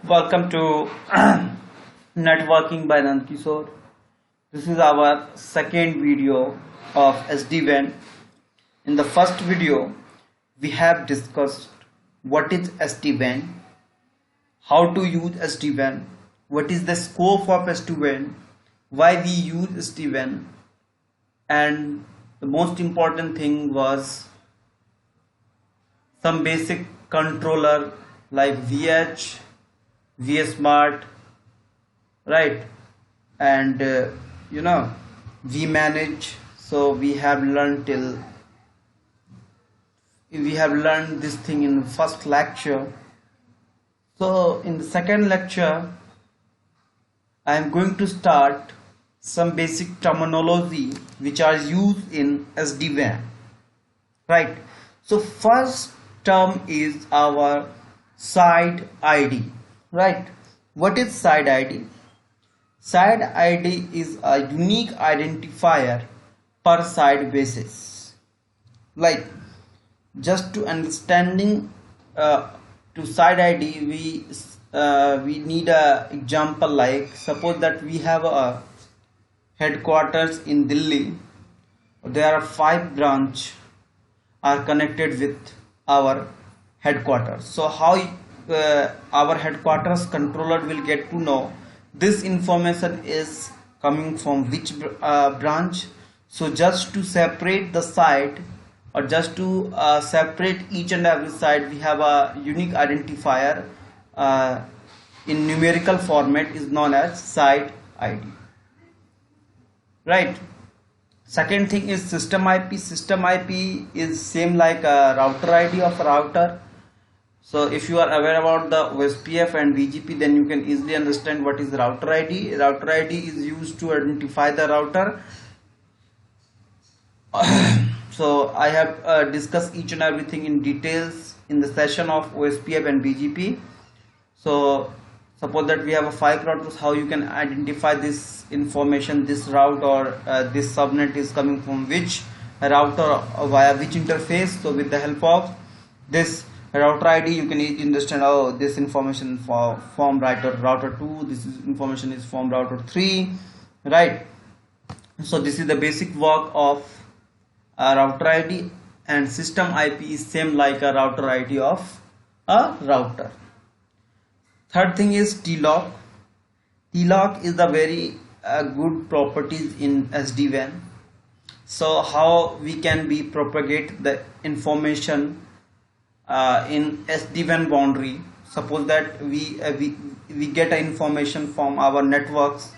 Welcome to Networking by Nand Kishore. This is our second video of Sdwan. In the first video, we have discussed what is Sdwan, how to use Sdwan, what is the scope of Sdwan, why we use Sdwan, and the most important thing was some basic controller like VH, VSmart, right? And we manage. So we have learned this thing in the first lecture. So in the second lecture, I am going to start some basic terminology which are used in SD-WAN, right? So first term is our site ID, right? What is site ID? Site ID is a unique identifier per site basis. Like, just to understanding to site ID, we need a example. Like, suppose that we have a headquarters in Delhi. There are 5 branches are connected with our headquarters. So how our headquarters controller will get to know this information is coming from which branch. So just to separate the site, or just to separate each and every site, we have a unique identifier in numerical format is known as site ID, right? Second thing is system IP. System IP is same like a router ID of a router. So if you are aware about the OSPF and BGP, then you can easily understand what is router ID. Router ID is used to identify the router. So I have discussed each and everything in details in the session of OSPF and BGP. So suppose that we have 5 routers, how you can identify this information, this route or this subnet is coming from which router or via which interface. So with the help of this router ID, you can easily understand, oh, this information from router 2, this information is from router 3, right? So this is the basic work of router ID, and system IP is same like a router ID of a router. Third thing is TLOG. TLOG is the very good properties in SD-WAN. So how we can be propagate the information in SD-WAN boundary. Suppose that we get information from our networks,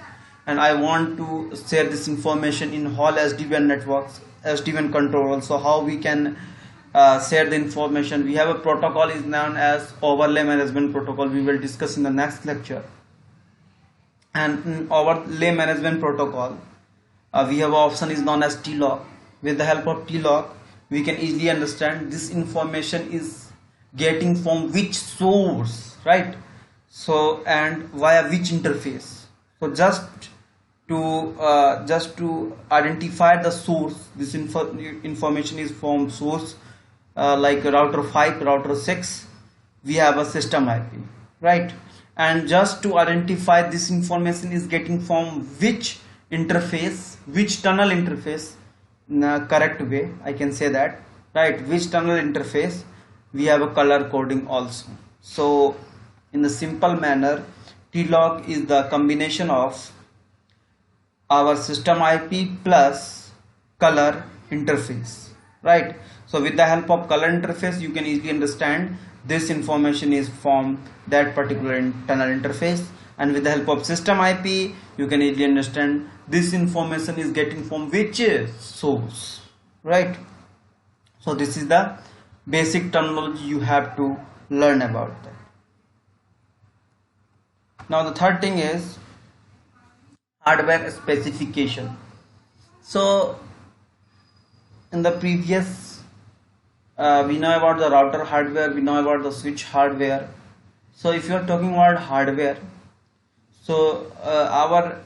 and I want to share this information in whole SD-WAN networks, SD-WAN control. So how we can share the information? We have a protocol is known as overlay management protocol. We will discuss in the next lecture. And in overlay management protocol, we have an option is known as TLOG. With the help of TLOG, we can easily understand this information is getting from which source, right? So and via which interface. So just to identify the source, this information is from source like router 5, router 6, we have a system IP, right? And just to identify this information is getting from which interface, which tunnel interface, in a correct way I can say that, right? Which tunnel interface, we have a color coding also. So in a simple manner, TLOG is the combination of our system IP plus color interface, right? So with the help of color interface, you can easily understand this information is from that particular tunnel interface, and with the help of system IP, you can easily understand this information is getting from which source, right? So this is the basic terminology you have to learn about that. Now the third thing is hardware specification. So in the previous we know about the router hardware, we know about the switch hardware. So if you are talking about hardware, so our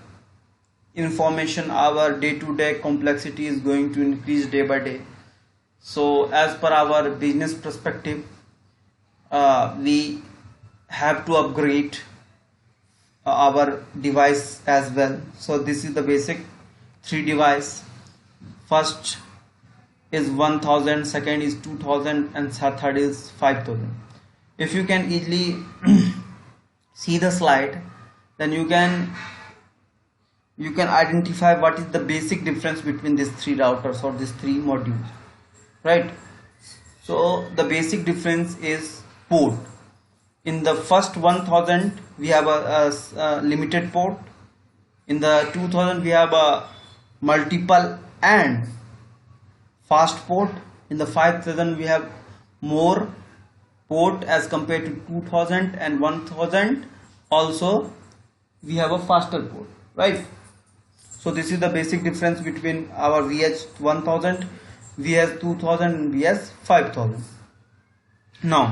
information, our day-to-day complexity is going to increase day by day. So as per our business perspective, we have to upgrade our device as well. So this is the basic 3 device. First is 1000, second is 2000, and third is 5000. If you can easily see the slide, then you can identify what is the basic difference between these 3 routers or these 3 modules, right? So the basic difference is port. In the first 1000 we have a limited port. In the 2000 we have a multiple and fast port. In the 5000 we have more port as compared to 2000, and 1000 also we have a faster port, right? So this is the basic difference between our VH1000, VS2000 and VS5000. Now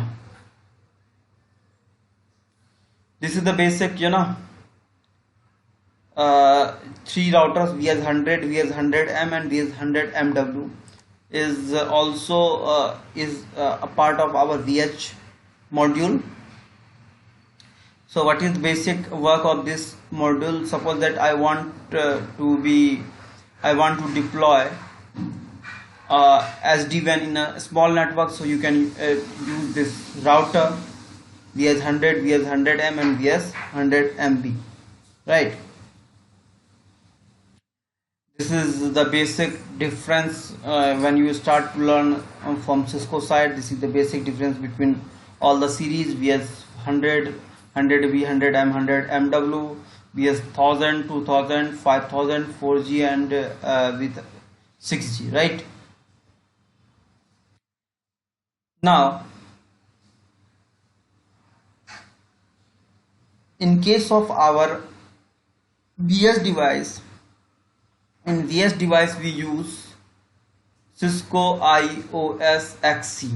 this is the basic 3 routers, VS100, VS100M and VS100MW is also a part of our VH module. So what is basic work of this module? Suppose that I want to deploy Sdwan in a small network, so you can use this router VS100, VS100M and VS100MB, right? This is the basic difference when you start to learn from Cisco side. This is the basic difference between all the series: VS100, 100V, 100M, 100MW, VS1000, 2000, 5000, 4G and with 6G, right? Now in case of our VS device, in VS device we use Cisco IOS XC.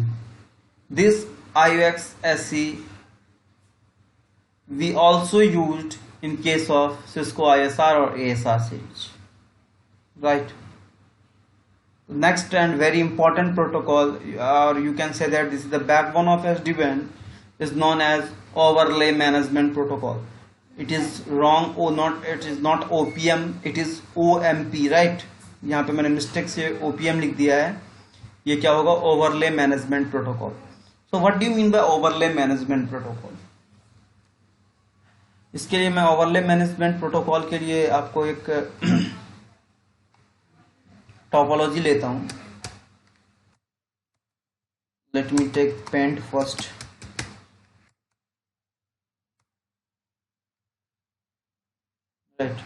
This IOS XC we also used in case of Cisco ISR or ASR series, right? Next and very important protocol, or you can say that this is the backbone of Sdwan, is known as overlay management protocol. It is wrong or not, it is not OPM, it is OMP, right? यहाँ पे मैंने mistake से OPM लिख दिया है, ये क्या होगा? Overlay management protocol. So what do you mean by overlay management protocol? इसके लिए मैं ओवरले मैनेजमेंट प्रोटोकॉल के लिए आपको एक टोपोलॉजी लेता हूं. Let me take paint first. Right,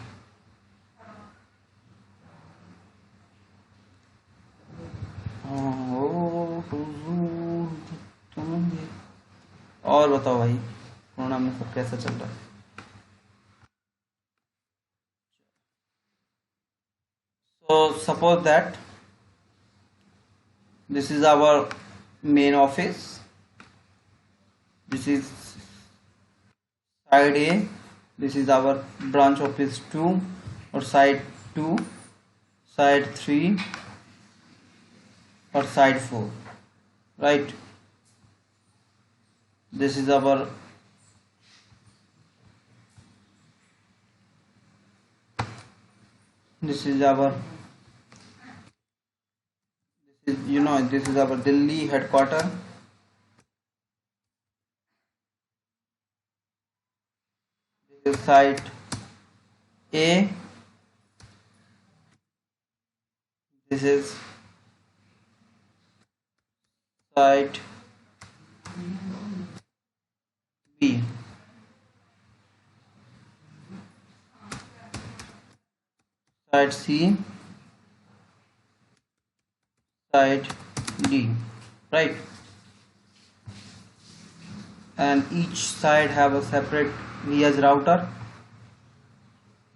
और बताओ भाई, कोरोना में सब कैसा चल रहा है? So suppose that this is our main office, this is side A, this is our branch office 2 or side 2, side 3 or side 4, right? This is our this is our Delhi headquarter. This is site A. This is site B. Site C, site D, right? And each side have a separate VS router.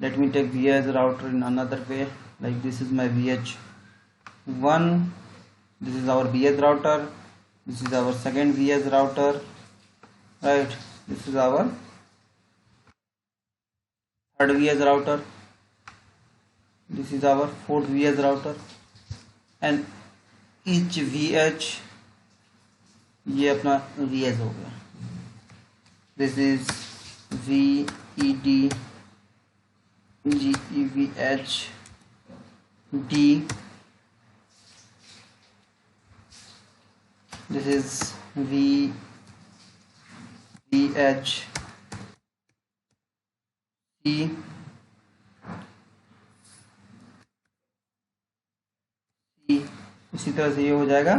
Let me take VS router in another way. Like this is my VH1, this is our VS router, this is our second VS router, right? This is our third VS router. This is our fourth VS router, and each VH ये अपना VS हो गया. This is VED GEVH D. This is VH C. इसी तरह से ये हो जाएगा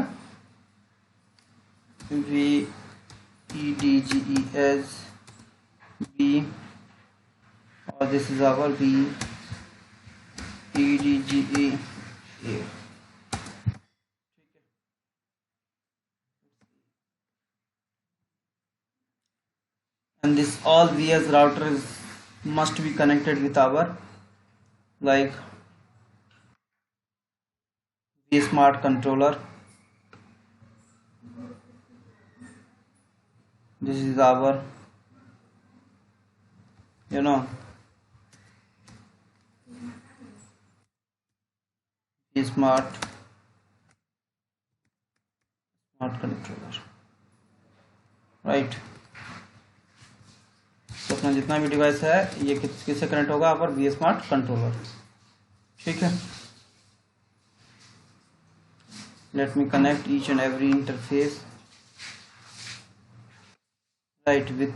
VEDGES B, और this is our VEDGE A. And this all VS router is must be connected with our like smart controller. This is our smart controller, right? तो अपना जितना भी डिवाइस है ये किससे कनेक्ट होगा? पर वी स्मार्ट कंट्रोलर. ठीक है, let me connect each and every interface right with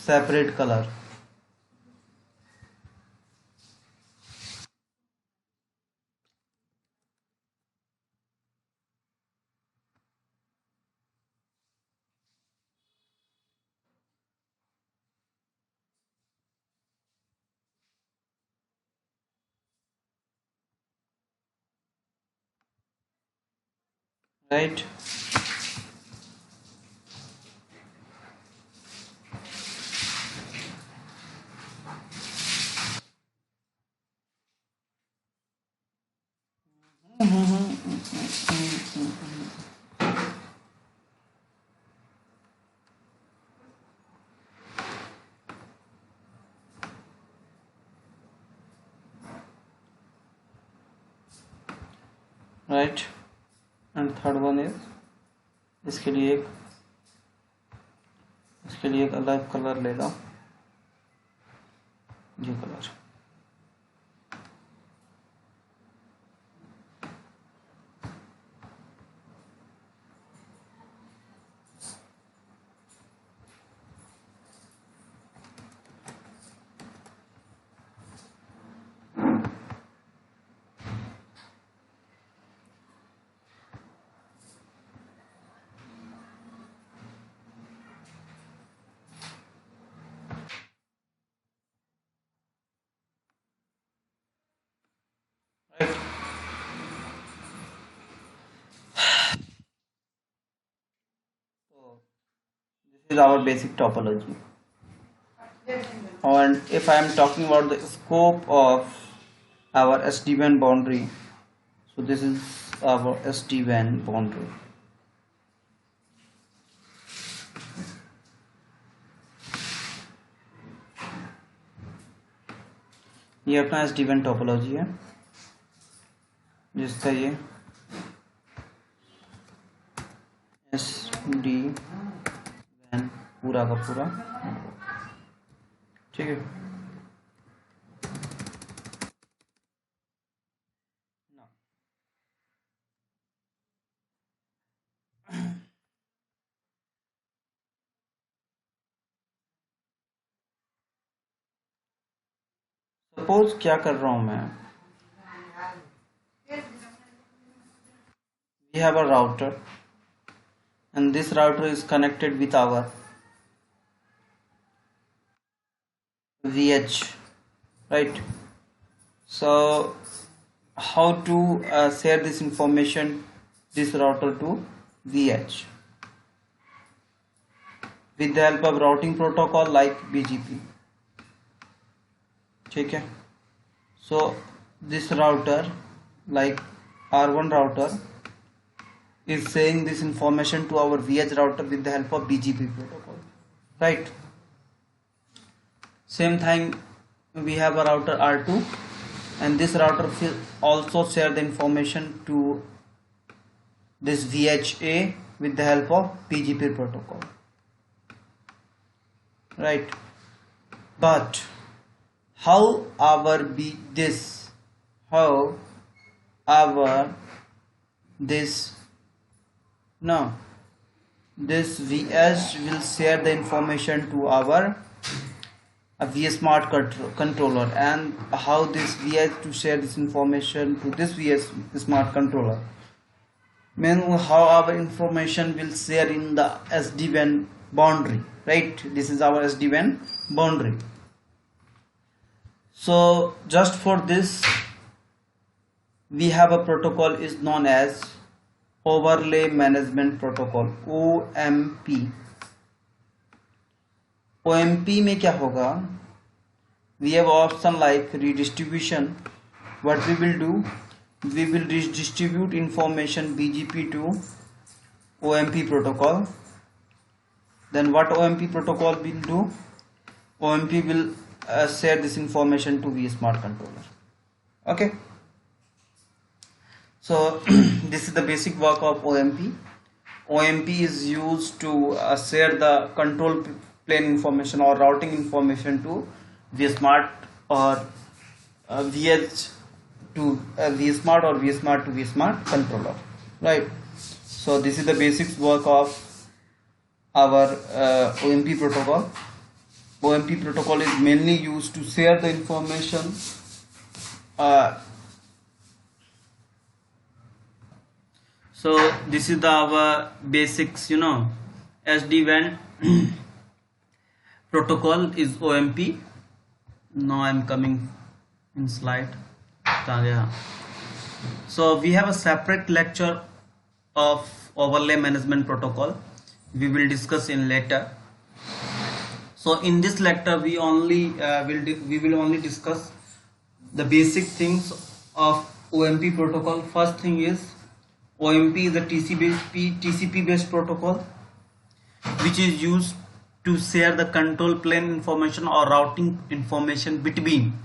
separate colour. Right, right. And third one is इसके लिए एक अलग कलर ले लो, ये colour. This is our basic topology. And if I am talking about the scope of our SD-WAN boundary, so this is our SD-WAN boundary. ये अपना SD-WAN topology है जिसका ये SD-WAN पूरा का पूरा. ठीक है, सपोज क्या कर रहा हूं मैं, we have a router and this router is connected with our VH, right? So how to share this information, this router to VH with the help of routing protocol like BGP. ठीक है, so this router like R1 router is saying this information to our VH router with the help of BGP protocol, right? Same thing, we have a router R2 and this router will also share the information to this VHA with the help of BGP protocol. right? But how our this no this VS will share the information to our VS Smart controller, and how this VS to share this information to this VS Smart controller, mean how our information will share in the SD-WAN boundary, right? This is our SD-WAN boundary. So just for this we have a protocol is known as overlay management protocol, OMP. OMP में क्या होगा, we have option like redistribution. What we will do, we will redistribute information BGP to OMP protocol. Then what OMP protocol will do, OMP will share this information to VS Smart controller. Okay, so this is the basic work of OMP. OMP is used to share the control plane information or routing information to VS Smart or VH to VS Smart or VS Smart to VS Smart controller, right? So this is the basics work of our OMP protocol. OMP protocol is mainly used to share the information so this is our basics, SD-WAN protocol is OMP. Now I'm coming in slide. So we have a separate lecture of overlay management protocol. We will discuss in later. So in this lecture we will only discuss the basic things of OMP protocol. First thing is OMP is a TCP based protocol which is used to share the control plane information or routing information between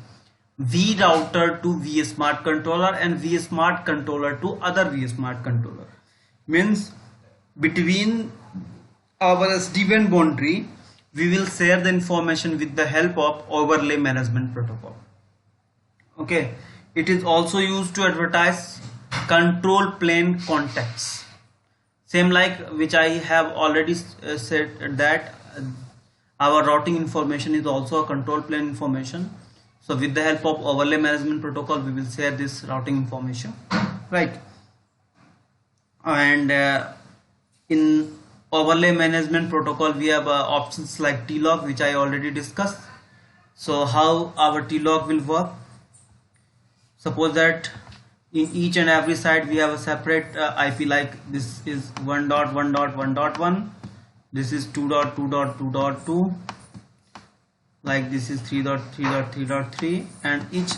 V router to VS Smart controller and VS Smart controller to other VS Smart controller. Means between our SD-WAN boundary we will share the information with the help of overlay management protocol. Okay, it is also used to advertise control plane contacts, same like which I have already said that our routing information is also a control plane information. So with the help of overlay management protocol we will share this routing information, right? And in overlay management protocol we have options like TLOG, which I already discussed. So how our TLOG will work, suppose that in each and every site we have a separate IP, like this is 1.1.1.1, this is 2.2.2.2, like this is 3.3.3.3, and each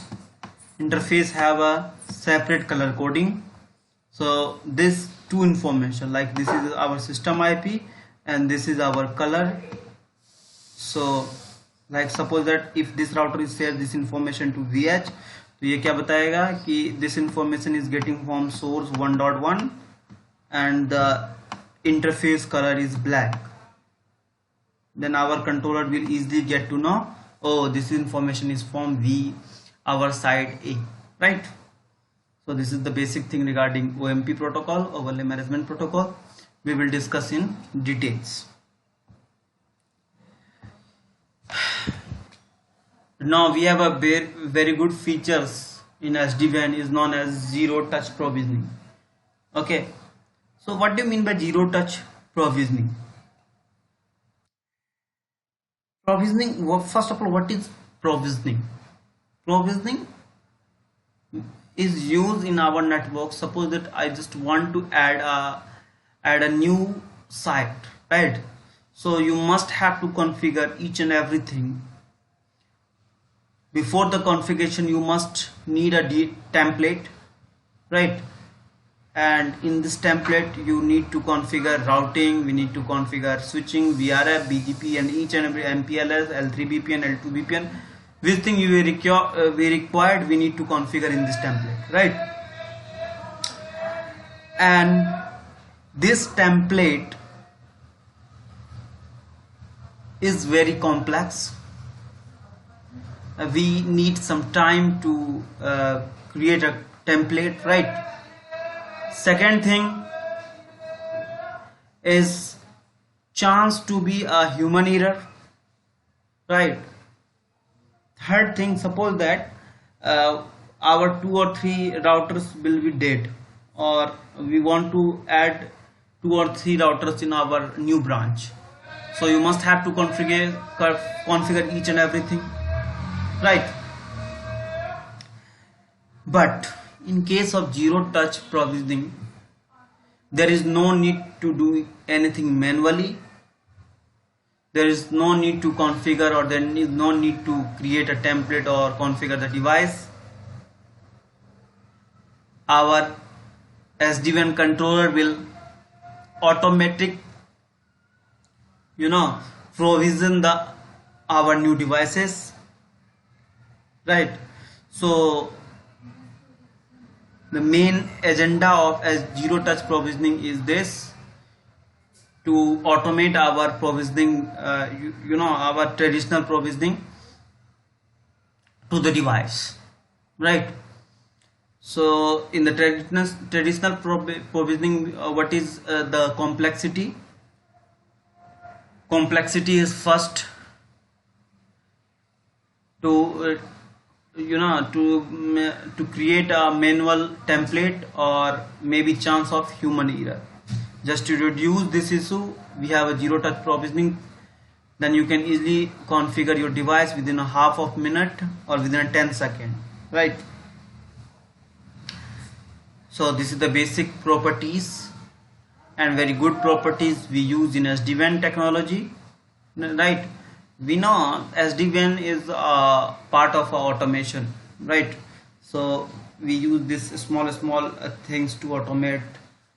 interface have a separate color coding. So this two information, like this is our system IP and this is our color. So like suppose that if this router is share this information to VH, तो ये क्या बताएगा कि this information is getting from source 1.1 and the interface color is black. Then our controller will easily get to know, oh, this information is from our side A, right? So this is the basic thing regarding OMP protocol, overlay management protocol. We will discuss in details. Now we have a very good features in SD-WAN is known as zero touch provisioning. Okay, so what do you mean by zero touch provisioning? Provisioning, first of all, what is provisioning? Provisioning is used in our network. Suppose that I just want to add a new site, right? So you must have to configure each and everything. Before the configuration you must need a template, right? And in this template you need to configure routing, we need to configure switching, VRF, BGP, and each and every MPLS, L3 BPN, L2 BPN. Which thing we required we need to configure in this template, right? And this template is very complex. We need some time to create a template, right? Second thing is chance to be a human error, right? Third thing, suppose that our 2 or 3 routers will be dead, or we want to add 2 or 3 routers in our new branch, so you must have to configure each and everything, right? But in case of zero touch provisioning, there is no need to do anything manually. There is no need to configure, or there is no need to create a template or configure the device. Our Sdwan controller will automatic provision our new devices, right? So the main agenda of zero touch provisioning is this: to automate our provisioning, our traditional provisioning to the device, right? So in the traditional provisioning, what is the complexity? Complexity is first to to create a manual template, or maybe chance of human error. Just to reduce this issue, we have a zero touch provisioning. Then you can easily configure your device within a half of minute or within a 10 second, right? So this is the basic properties and very good properties we use in Sdwan technology, right? We know Sdwan is a part of our automation, right? So we use this small things to automate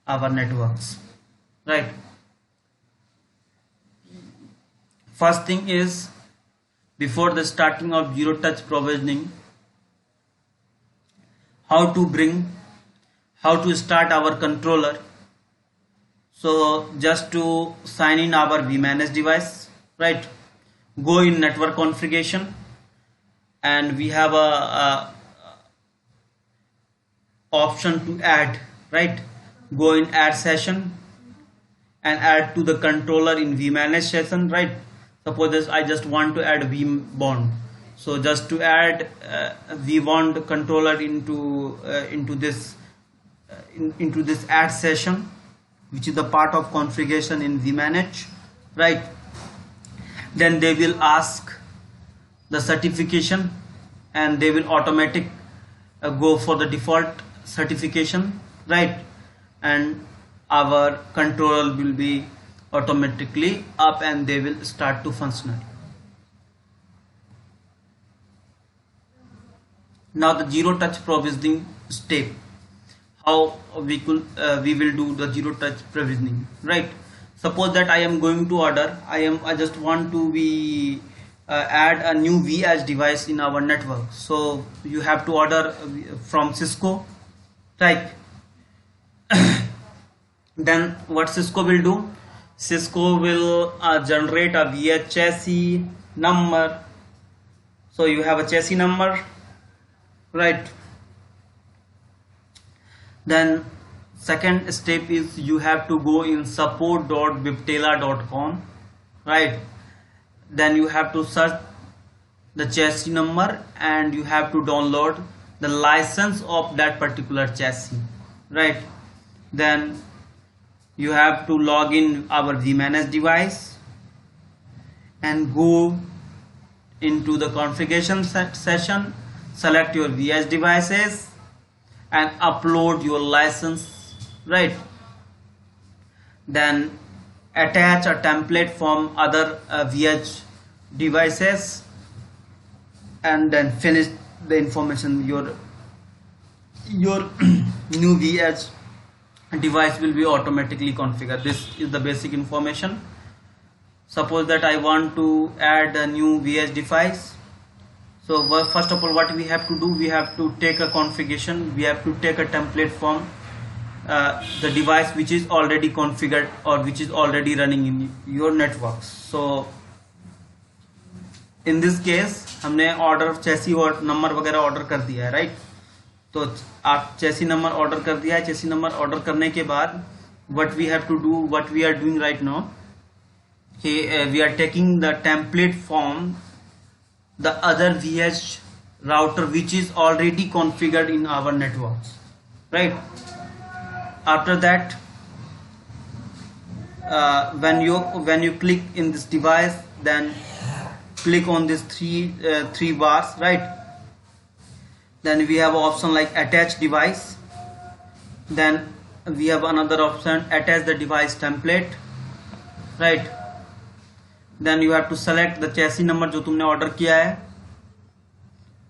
our networks, right? First thing is, before the starting of zero touch provisioning, how to start our controller. So just to sign in our vManage device, right? Go in network configuration, and we have a option to add, right? Go in add session and add to the controller in vManage session, right? Suppose I just want to add vBond, so just to add vBond controller into this add session, which is the part of configuration in vManage, right? Then they will ask the certification, and they will automatic go for the default certification, right? And our controller will be automatically up, and they will start to functional. Now the zero touch provisioning step, how we will do the zero touch provisioning, right? Suppose that I am going to order, I just want to be add a new VH device in our network. So you have to order from Cisco, right? Then what Cisco will do? Cisco will generate a VH chassis number. So you have a chassis number, right? Then second step is you have to go in support.viptela.com, right? Then you have to search the chassis number, and you have to download the license of that particular chassis, right? Then you have to log in our vManage device and go into the configuration session, select your VH devices and upload your license, right? Then attach a template from other VH devices, and then finish the information. Your new VH device will be automatically configured. This is the basic information. Suppose that I want to add a new VH device. So first of all, what we have to do, we have to take a configuration, we have to take a template from the device which is already configured or which is already running in your networks. So in this case हमने order चेसी और number वगैरह order कर दिया है, right. तो आप चेसी number order कर दिया है। चेसी नंबर ऑर्डर करने के बाद what we have to do, what we are doing right now, कि we are taking the template from the other VH router which is already configured in our networks, right? After that, when you click in this device, then click on this three bars, right? Then we have option like attach device. Then we have another option, attach the device template, right? Then you have to select the chassis number जो तुमने order किया है.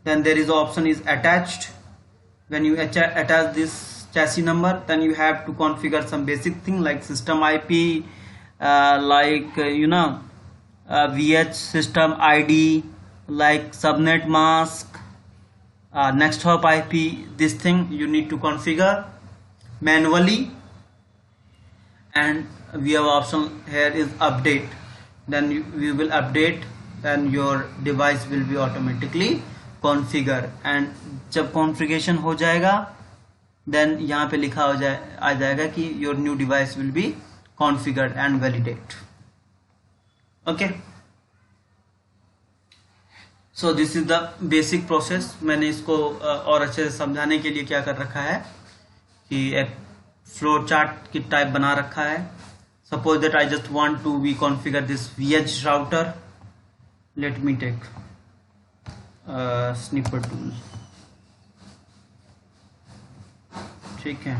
Then there is option is attached. When you attach this chassis number, then you have to configure some basic thing like system IP, VH system ID, like subnet mask, next hop IP. This thing you need to configure manually, and we have option here is update. Then we will update, and your device will be automatically configure. And जब configuration हो जाएगा, then यहाँ पे लिखा आ जाएगा कि your new device will be configured and validate. Okay, so this is the basic process. मैंने इसको और अच्छे से समझाने के लिए क्या कर रखा है कि एक फ्लो चार्ट की टाइप बना रखा है. Suppose that I just want to be configure this VH router. Let me take snipper tool. ठीक है,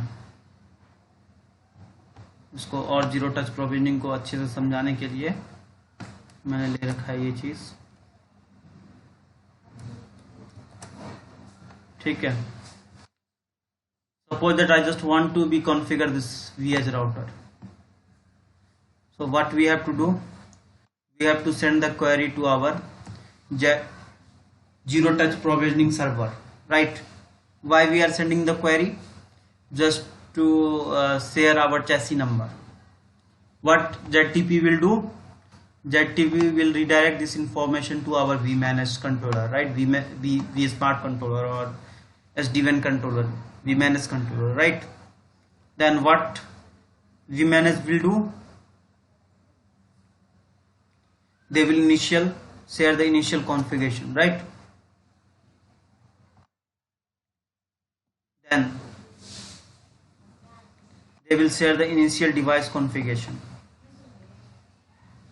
इसको और जीरो टच प्रोविजनिंग को अच्छे से समझाने के लिए मैंने ले रखा है ये चीज. ठीक है, suppose that I just want to be configure this VH router. So what we have to do, we have to send the query to our zero touch provisioning server, right? Why we are sending the query? Just to share our chassis number. What ZTP will do? ZTP will redirect this information to our vManage controller, right? V Smart controller or Sdwan controller, vManage controller, right? Then what vManage will do? They will share the initial configuration, right? Then they will share the initial device configuration.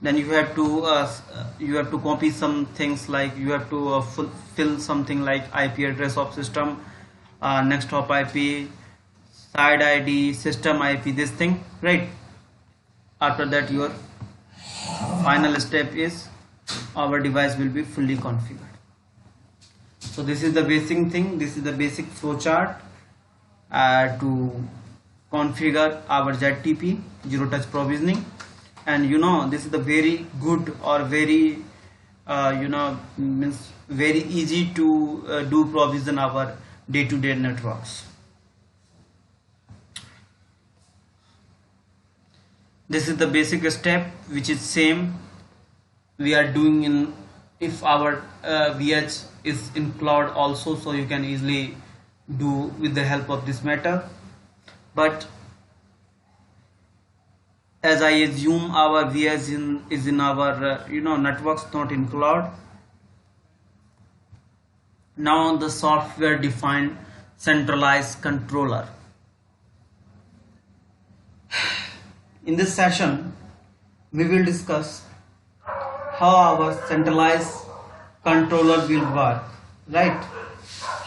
Then you have to copy some things like you have to fill something like IP address of system, next hop IP, side ID, system IP, this thing, right? After that, your final step is our device will be fully configured. So this is the basic thing. This is the basic flow chart to configure our ZTP, zero touch provisioning. And this is the very good or very means very easy to do provision our day-to-day networks. This is the basic step which is same we are doing in if our VH is in cloud also, so you can easily do with the help of this method. But as I assume our VH is in our networks, not in cloud. Now the software defined centralized controller. In this session, we will discuss how our centralized controller will work, right?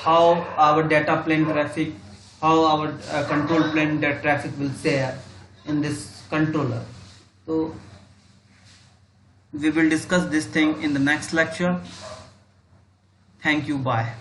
How our data plane traffic, how our control plane data traffic will share in this controller. So we will discuss this thing in the next lecture. Thank you. Bye.